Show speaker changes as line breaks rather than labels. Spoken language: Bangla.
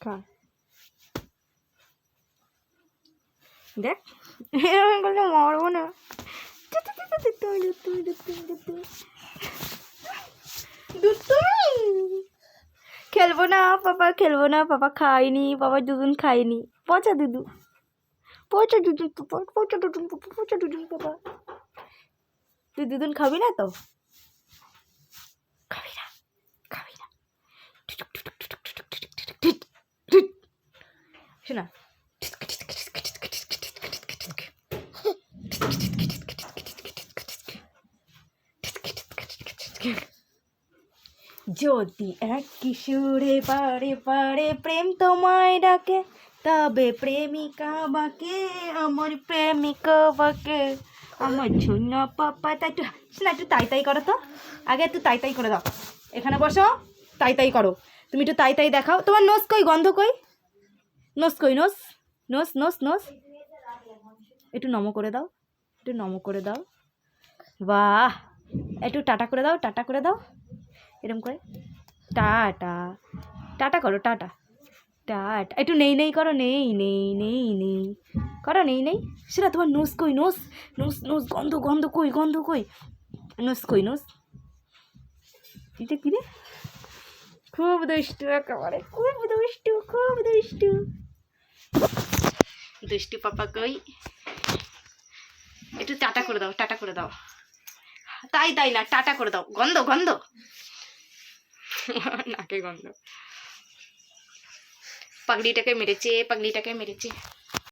খা দেখ এরকম করলে মরবো না। খেলবো না পাপা, খেলবো না পাপা, খাইনি পাপা, দুদিন খাইনি। পচা দুদু, পচা দুদুন পাপা, পচা দুদুন পাপা, পচা দুদুন পাপা। তুই দুদিন খাবি না তো? খাবি না, খাবি না। শোনা যদি এক কিশোরে বারে বারে প্রেম তোমায় ডাকে, তবে প্রেমিকা বাকে, আমার প্রেমিকা বাকে, আমার ছোনা পাপা। তাই একটু শোনা, একটু তাই তাই করো তো, আগে একটু তাই তাই করে দাও। এখানে বসো, তাই তাই করো। তুমি একটু তাই তাই দেখাও। তোমার নোস কই, গন্ধ কই? নোস কই? নোস নোস নোস নোস একটু নমো করে দাও, একটু নমো করে দাও। বাহ, একটু টাটা করে দাও, টাটা করে দাও এরকম করে। টাটা, টাটা করো, টাটা টাটা। একটু নেই নেই করো, নেই নেই নেই নেই করো, নেই নেই। সেটা তোমার নোস কই? নোস নোস নোস, গন্ধ গন্ধ কই, গন্ধ কই? নোস কই? নোস এটা কি রে? খুব দুষ্টু একেবারে, খুব দুষ্টু, খুব দুষ্টু। দুষ্টু পাপা কই? একটু টাটা করে দাও, টাটা করে দাও। তাই তাই না, টাটা করে দাও। গন্ধ গন্ধ, নাকে গন্ধ। পাগড়িটাকে মেরেছে, পাগড়িটাকে মেরেছে।